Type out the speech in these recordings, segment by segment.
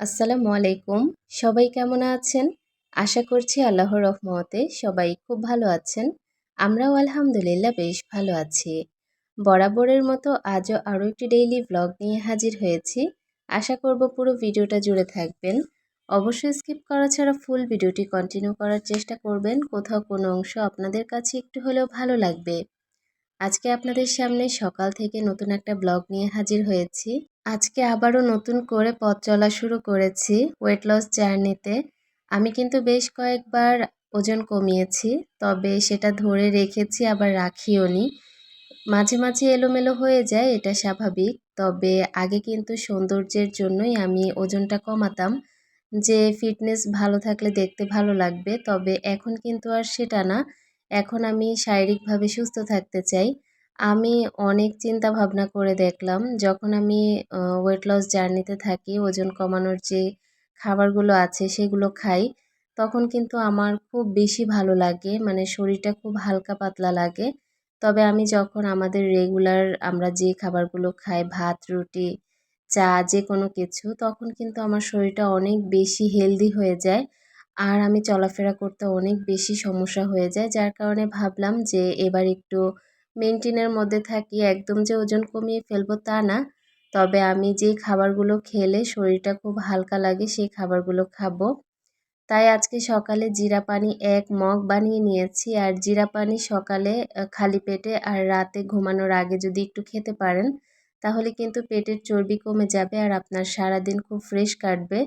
আসসালামু আলাইকুম। সবাই কেমন আছেন? আশা করছি আল্লাহর রহমতে সবাই খুব ভালো আছেন। আমরাও আলহামদুলিল্লাহ বেশ ভালো আছি। বরাবরের মতো আজও আরও একটি ডেইলি ভ্লগ নিয়ে হাজির হয়েছি। আশা করব পুরো ভিডিওটা জুড়ে থাকবেন। অবশ্যই স্কিপ করা ছাড়া ফুল ভিডিওটি কন্টিনিউ করার চেষ্টা করবেন। কোথাও কোনো অংশ আপনাদের কাছে একটু হলেও ভালো লাগবে। আজকে আপনাদের সামনে সকাল থেকে নতুন একটা ব্লগ নিয়ে হাজির হয়েছি। আজকে আবারও নতুন করে পথ চলা শুরু করেছি ওয়েট লস জার্নিতে। আমি কিন্তু বেশ কয়েকবার ওজন কমিয়েছি, তবে সেটা ধরে রেখেছি আবার রাখিওনি। মাঝে মাঝে এলোমেলো হয়ে যায়, এটা স্বাভাবিক। তবে আগে কিন্তু সৌন্দর্যের জন্যই আমি ওজনটা কমাতাম, যে ফিটনেস ভালো থাকলে দেখতে ভালো লাগবে। তবে এখন কিন্তু আর সেটা না, এখন আমি শারীরিকভাবে সুস্থ থাকতে চাই। আমি অনেক চিন্তা ভাবনা করে দেখলাম, যখন আমি ওয়েট লস জার্নিতে থাকি, ওজন কমানোর যে খাবারগুলো আছে সেগুলো খাই, তখন কিন্তু আমার খুব বেশি ভালো লাগে, মানে শরীরটা খুব হালকা পাতলা লাগে। তবে আমি যখন আমাদের রেগুলার আমরা যে খাবারগুলো খাই, ভাত, রুটি, চা, যে কোনো কিছু, তখন কিন্তু আমার শরীরটা অনেক বেশি হেলদি হয়ে যায়। আর আমি চলাফেরা করতে অনেক বেশি সমস্যা হয়ে যায়, যার কারণে ভাবলাম যে এবার একটু মেইনটেইনের মধ্যে থাকি। একদম যে ওজন কমিয়ে ফেলবো তা না, তবে আমি যে খাবারগুলো খেলে শরীরটা খুব হালকা লাগে সেই খাবারগুলো খাবো। তাই আজকে সকালে জিরা পানি ১ মগ বানিয়ে নিয়েছি। আর জিরা পানি সকালে খালি পেটে আর রাতে ঘুমানোর আগে যদি একটু খেতে পারেন, তাহলে কিন্তু পেটের চর্বি কমে যাবে আর আপনার সারাদিন খুব ফ্রেশ কাটবে।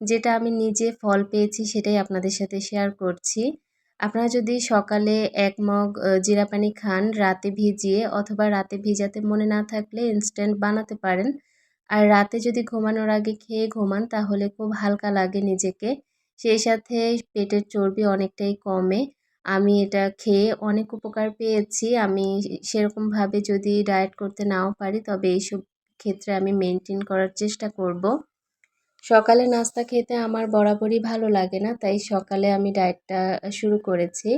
যেটা আমি নিজে ফল পেয়েছি সেটাই আপনাদের সাথে শেয়ার করছি। আপনারা যদি সকালে ১ মগ জিরা পানি খান রাতে ভিজিয়ে, অথবা রাতে ভিজাতে মনে না থাকলে ইনস্ট্যান্ট বানাতে পারেন। আর রাতে যদি ঘুমানোর আগে খেয়ে ঘুমান তাহলে খুব হালকা লাগে নিজেকে। সেই সাথে পেটের চর্বি অনেকটাই কমে। আমি এটা খেয়ে অনেক উপকার পেয়েছি। আমি সেরকমভাবে যদি ডায়েট করতে নাও পারি, তবে এইসব ক্ষেত্রে আমি মেইনটেইন করার চেষ্টা করব। সকালে নাস্তা খেতে আমার বরাবরই ভালো লাগে না, তাই সকালে আমি ডায়েটটা শুরু করেছি।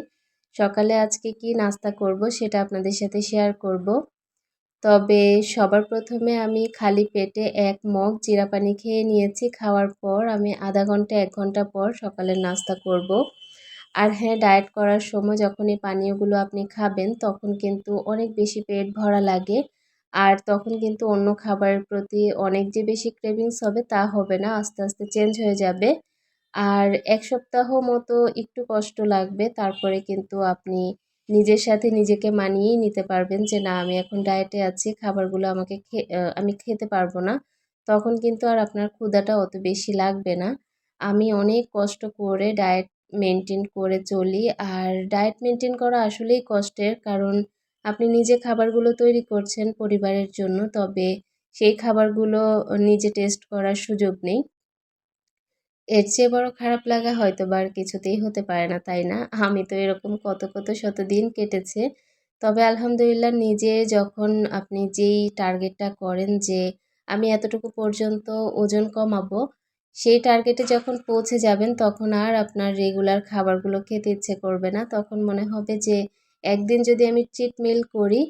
সকালে আজকে কি নাস্তা করব সেটা আপনাদের সাথে শেয়ার করব। তবে সবার প্রথমে আমি খালি পেটে ১ মগ জিরা পানি খেয়ে নিয়েছি। খাওয়ার পর আমি ০.৫ ঘন্টা ১ ঘন্টা পর সকালের নাস্তা করব। আর হ্যাঁ, ডায়েট করার সময় যখন এই পানীয়গুলো আপনি খাবেন, তখন কিন্তু অনেক বেশি পেট ভরা লাগে। আর তখন কিন্তু অন্য খাবারের প্রতি অনেক যে বেশি ক্রেভিংস হবে তা হবে না, আস্তে আস্তে চেঞ্জ হয়ে যাবে। আর ১ সপ্তাহ মতো একটু কষ্ট লাগবে, তারপরে কিন্তু আপনি নিজের সাথে নিজেকে মানিয়েই নিতে পারবেন যে না, আমি এখন ডায়েটে আছি, খাবারগুলো আমি খেতে পারবো না। তখন কিন্তু আর আপনার ক্ষুধাটা অত বেশি লাগবে না। আমি অনেক কষ্ট করে ডায়েট মেইনটেইন করে চলি। আর ডায়েট মেইনটেইন করা আসলেই কষ্টের, কারণ আপনি নিজে খাবারগুলো তৈরি করছেন পরিবারের জন্য, তবে সেই খাবারগুলো নিজে টেস্ট করার সুযোগ নেই। এর চেয়ে বড় খারাপ লাগা হয়তোবা আর কিছুতেই হতে পারে না, তাই না? আমি তো এরকম কত, কত শতদিন কেটেছে। তবে আলহামদুলিল্লাহ, নিজে যখন আপনি যেই টার্গেটটা করেন যে আমি এতটুকু পর্যন্ত ওজন কমাবো, সেই টার্গেটে যখন পৌঁছে যাবেন তখন আর আপনার রেগুলার খাবারগুলো খেতে ইচ্ছে করবে না। তখন মনে হবে যে একদিন যদি আমি চিট মিল করি,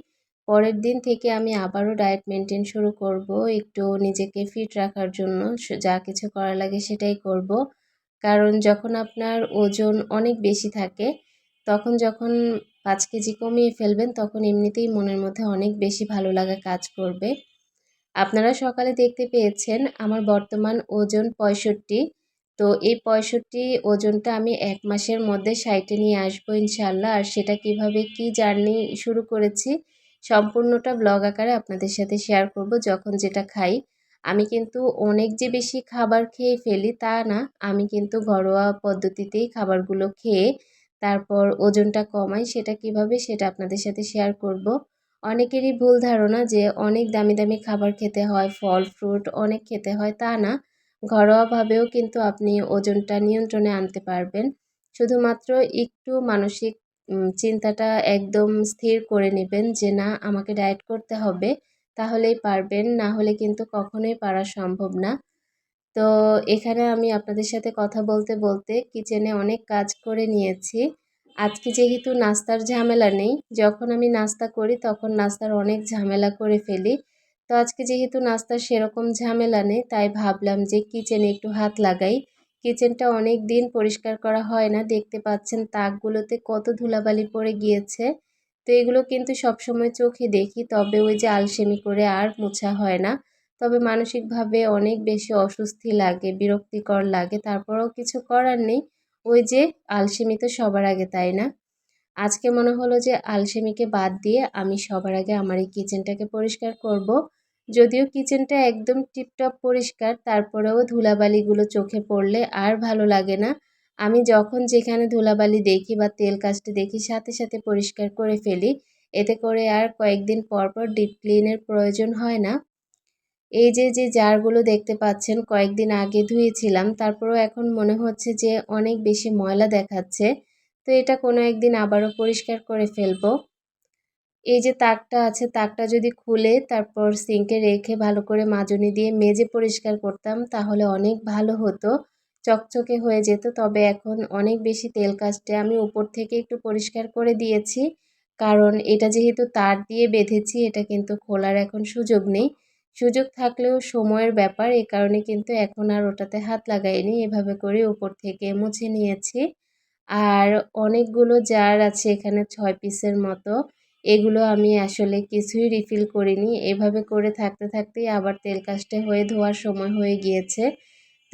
পরের দিন থেকে আমি আবারও ডায়েট মেইনটেইন শুরু করব। একটু নিজেকে ফিট রাখার জন্য যা কিছু করা লাগে সেটাই করব। কারণ যখন আপনার ওজন অনেক বেশি থাকে, তখন যখন ৫ কেজি কমিয়ে ফেলবেন, তখন এমনিতেই মনের মধ্যে অনেক বেশি ভালো লাগা কাজ করবে। আপনারা সকালে দেখতে পেয়েছেন আমার বর্তমান ওজন ৬৫। তো এই ৬৫ ওজনটা আমি ১ মাসের মধ্যে ৬০ এ নিয়ে আসবো ইনশাআল্লাহ। আর সেটা কিভাবে কি জার্নি শুরু করেছি সম্পূর্ণটা ব্লগ আকারে আপনাদের সাথে শেয়ার করব। যখন যেটা খাই, আমি কিন্তু অনেক যে বেশি খাবার খেয়ে ফেলি তা না। আমি কিন্তু ঘরোয়া পদ্ধতিতেই খাবারগুলো খেয়ে তারপর ওজনটা কমাই। সেটা কিভাবে সেটা আপনাদের সাথে শেয়ার করব। অনেকেরই ভুল ধারণা যে অনেক দামি দামি খাবার খেতে হয়, ফল ফ্রুট অনেক খেতে হয়, তা না। ঘরোয়াভাবেও কিন্তু আপনি ওজনটা নিয়ন্ত্রণে আনতে পারবেন। শুধুমাত্র একটু মানসিক চিন্তাটা একদম স্থির করে নেবেন যে না, আমাকে ডায়েট করতে হবে, তাহলেই পারবেন, না হলে কিন্তু কখনোই পারা সম্ভব না। তো এখানে আমি আপনাদের সাথে কথা বলতে বলতে কিচেনে অনেক কাজ করে নিয়েছি। আজকে যেহেতু নাস্তার ঝামেলা নেই, যখন আমি নাস্তা করি তখন নাস্তার অনেক ঝামেলা করে ফেলি। তো আজকে যেহেতু নাস্তার সেরকম ঝামেলা নেই, তাই ভাবলাম যে কিচেনে একটু হাত লাগাই। কিচেনটা অনেক দিন পরিষ্কার করা হয় না, দেখতে পাচ্ছেন তাকগুলোতে কত ধুলাবালি পড়ে গিয়েছে। তো এগুলো কিন্তু সবসময় চোখে দেখি, তবে ওই যে আলসেমি করে আর মোছা হয় না। তবে মানসিকভাবে অনেক বেশি অস্বস্তি লাগে, বিরক্তিকর লাগে, তারপরেও কিছু করার নেই। ওই যে আলসেমি তো সবার আগে, তাই না? আজকে মনে হলো যে আলসেমিকে বাদ দিয়ে আমি সবার আগে আমার এই কিচেনটাকে পরিষ্কার করব। যদিও কিচেনটা একদম টিপটপ পরিষ্কার, তারপরেও ধুলাবালিগুলো চোখে পড়লে আর ভালো লাগে না। আমি যখন যেখানে ধুলাবালি দেখি বা তেল কাজটা দেখি সাথে সাথে পরিষ্কার করে ফেলি। এতে করে আর কয়েকদিন পর পর ডিপ ক্লিনের প্রয়োজন হয় না। এই যে জারগুলো দেখতে পাচ্ছেন কয়েকদিন আগে ধুয়েছিলাম, তারপরেও এখন মনে হচ্ছে যে অনেক বেশি ময়লা দেখাচ্ছে। তো এটা কোনো একদিন আবারও পরিষ্কার করে ফেলবো। এই যে তাকটা আছে, তাকটা যদি খুলে তারপর সিঙ্কে রেখে ভালো করে মাজনি দিয়ে মেজে পরিষ্কার করতাম তাহলে অনেক ভালো হতো, চকচকে হয়ে যেত। তবে এখন অনেক বেশি তেল কাস্টে আমি উপর থেকে একটু পরিষ্কার করে দিয়েছি, কারণ এটা যেহেতু তার দিয়ে বেঁধেছি এটা কিন্তু খোলার এখন সুযোগ নেই। সুযোগ থাকলেও সময়ের ব্যাপার, এ কারণে কিন্তু এখন আর ওটাতে হাত লাগাইনি, এভাবে করে উপর থেকে মুছে নিয়েছি। আর অনেকগুলো জার আছে এখানে, ৬ পিসের মতো। এগুলো আমি আসলে কিছুই রিফিল করিনি, এভাবে করে থাকতে থাকতেই আবার তেল কাস্টে হয়ে ধোয়ার সময় হয়ে গিয়েছে।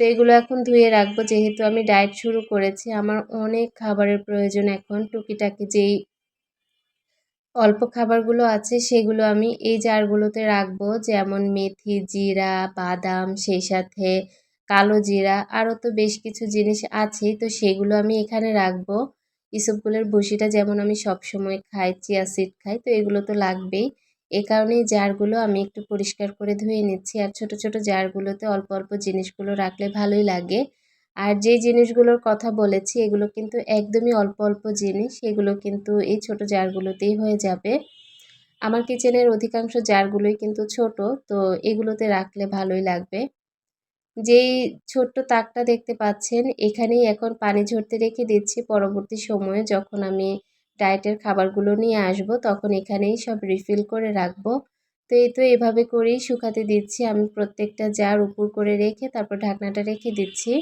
তো এগুলো এখন ধুয়ে রাখবো, যেহেতু আমি ডায়েট শুরু করেছি আমার অনেক খাবারের প্রয়োজন। এখন টুকিটাকি যেই অল্প খাবারগুলো আছে সেগুলো আমি এই জারগুলোতে রাখবো, যেমন মেথি, জিরা, বাদাম, সেই সাথে কালো জিরা, আরও তো বেশ কিছু জিনিস আছেই, তো সেগুলো আমি এখানে রাখবো। ইসবগুলের ভুসিটা যেমন আমি সবসময় খাই, চিয়া সিড খাই, তো এগুলো তো লাগবেই। এ কারণেই জারগুলো আমি একটু পরিষ্কার করে ধুয়ে নিচ্ছি। আর ছোট ছোট জারগুলোতে অল্প অল্প জিনিসগুলো রাখলে ভালোই লাগে। আর যে জিনিসগুলোর কথা বলেছি এগুলো কিন্তু একদমই অল্প অল্প জিনিস, এগুলো কিন্তু এই ছোট জারগুলোতেই হয়ে যাবে। আমার কিচেনের অধিকাংশ জারগুলোই কিন্তু ছোট, তো এগুলোতে রাখলে ভালোই লাগবে। যেই ছোট্ট তাকটা দেখতে পাচ্ছেন এখানেই এখন পানি ঝরতে রেখে দিচ্ছি, পরবর্তী সময়ে যখন আমি ডায়েটের খাবারগুলো নিয়ে আসব তখন এখানেই সব রিফিল করে রাখবো। তো এই তো এভাবে করেই শুকাতে দিচ্ছি আমি, প্রত্যেকটা জার উপর করে রেখে তারপর ঢাকনাটা রেখে দিচ্ছি।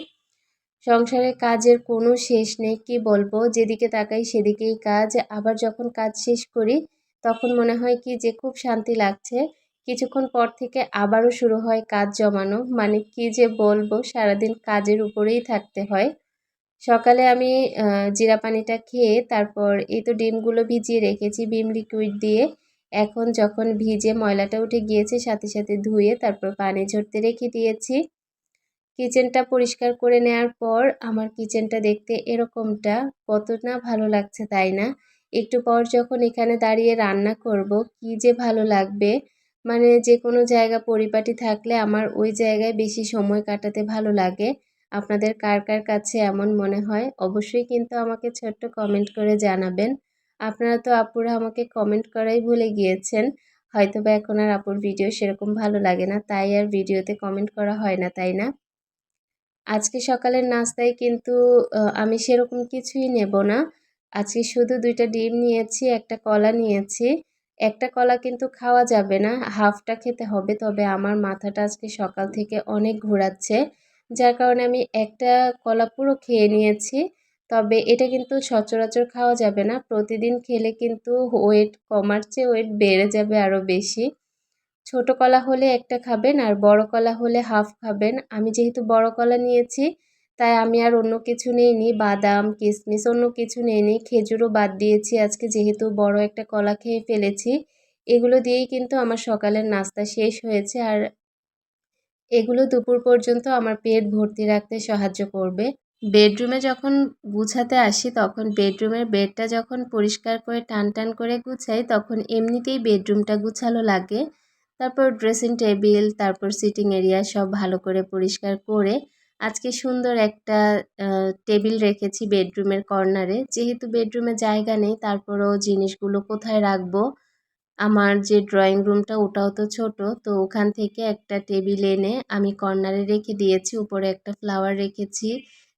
সংসারে কাজের কোনো শেষ নেই, কি বলবো, যেদিকে তাকাই সেদিকেই কাজ। আবার যখন কাজ শেষ করি তখন মনে হয় কি যে খুব শান্তি লাগছে। কিছুক্ষণ পর থেকে আবারও শুরু হয় কাজ জমানো, মানে কি যে বলবো, সারাদিন কাজের উপরেই থাকতে হয়। সকালে আমি জিরা পানিটা খেয়ে তারপর এই তো ডিমগুলো ভিজিয়ে রেখেছি ভিম লিকুইড দিয়ে। এখন যখন ভিজে ময়লাটা উঠে গিয়েছে সাথে সাথে ধুয়ে তারপর পানি ঝরতে রেখে দিয়েছি। কিচেনটা পরিষ্কার করে নেওয়ার পর আমার কিচেনটা দেখতে এরকমটা, কত না ভালো লাগছে তাই না? একটু পর যখন এখানে দাঁড়িয়ে রান্না করব কি যে ভালো লাগবে। মানে যে কোনো জায়গা পরিপাটি থাকলে আমার ওই জায়গায় বেশি সময় কাটাতে ভালো লাগে। আপনাদের কার কার কাছে এমন মনে হয় অবশ্যই কিন্তু আমাকে ছোট্ট কমেন্ট করে জানাবেন। আপনারা তো আপুরা আমাকে কমেন্ট করাই ভুলে গিয়েছেন। হয়তোবা এখন আর আপুর ভিডিও সেরকম ভালো লাগে না, তাই আর ভিডিওতে কমেন্ট করা হয় না, তাই না? আজকে সকালের নাস্তায় কিন্তু আমি সেরকম কিছুই নেব না। আজকে শুধু ২ টা ডিম নিয়েছি, একটা কলা নিয়েছি। একটা কলা কিন্তু খাওয়া যাবে না, হাফটা খেতে হবে। তবে আমার মাথাটা আজকে সকাল থেকে অনেক ঘোরাচ্ছে। যার কারণে আমি একটা কলা পুরো খেয়ে নিয়েছি। তবে এটা কিন্তু সচরাচর খাওয়া যাবে না। প্রতিদিন খেলে কিন্তু ওয়েট কমার চেয়ে ওয়েট বেড়ে যাবে আরও বেশি। ছোট কলা হলে একটা খাবেন আর বড় কলা হলে হাফ খাবেন। আমি যেহেতু বড় কলা নিয়েছি তাই আমি আর অন্য কিছু নিইনি, বাদাম, কিশমিশ অন্য কিছু নিইনি। খেজুরও বাদ দিয়েছি আজকে, যেহেতু বড় একটা কলা খেয়ে ফেলেছি। এগুলো দিয়েই কিন্তু আমার সকালের নাস্তা শেষ হয়েছে। আর এগুলো দুপুর পর্যন্ত আমার পেট ভর্তি রাখতে সাহায্য করবে। বেডরুমে যখন গুছাতে আসি তখন বেডরুমের বেডটা যখন পরিষ্কার করে টান টান করে গুছাই তখন এমনিতেই বেডরুমটা গুছালো লাগে। তারপর ড্রেসিং টেবিল, তারপর সিটিং এরিয়া সব ভালো করে পরিষ্কার করে আজকে সুন্দর একটা টেবিল রেখেছি বেডরুমের কর্নারে। যেহেতু বেডরুমে জায়গা নেই তারপরেও জিনিসগুলো কোথায় রাখবো, আমার যে ড্রয়িং রুমটা ওটাও তো ছোট, তো ওখান থেকে একটা টেবিল এনে আমি কর্নারে রেখে দিয়েছি, উপরে একটা ফ্লাওয়ার রেখেছি।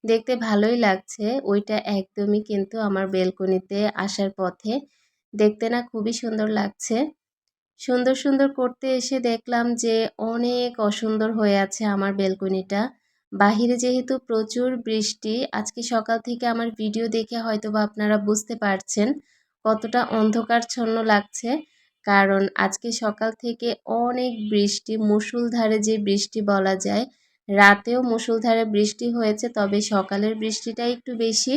দেখতে ভালোই লাগছে। ওইটা একদমই কিন্তু আমার বেলকনিতে আসার পথে। দেখতে না খুবই সুন্দর লাগছে। সুন্দর সুন্দর করতে এসে দেখলাম যে অনেক অসুন্দর হয়ে আছে আমার বেলকনিটা। বাহিরে যেহেতু প্রচুর বৃষ্টি, আজকে সকাল থেকে আমার ভিডিও দেখে হয়তোবা আপনারা বুঝতে পারছেন কতটা অন্ধকারচ্ছন্ন লাগছে। কারণ আজকে সকাল থেকে অনেক বৃষ্টি, মুষলধারে যে বৃষ্টি বলা যায়। রাতেও মুষলধারে বৃষ্টি হয়েছে, তবে সকালের বৃষ্টিটা একটু বেশি।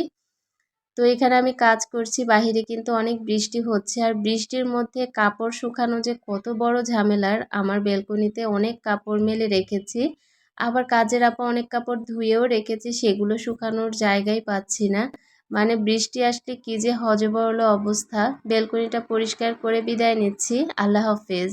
তো এখানে আমি কাজ করছি, বাহিরে কিন্তু অনেক বৃষ্টি হচ্ছে, আর বৃষ্টির মধ্যে কাপড় শুকানো যে কত বড় ঝামেলার। আমার বেলকনিতে অনেক কাপড় মেলে রেখেছি, আবার কাজের আপা অনেক কাপড় ধুয়েও রেখেছি, সেগুলো শুকানোর জায়গাই পাচ্ছি না। মানে বৃষ্টি আসলে কি যে হযবরল অবস্থা। বেলকনিটা পরিষ্কার করে বিদায় নিচ্ছি। আল্লাহ হাফেজ।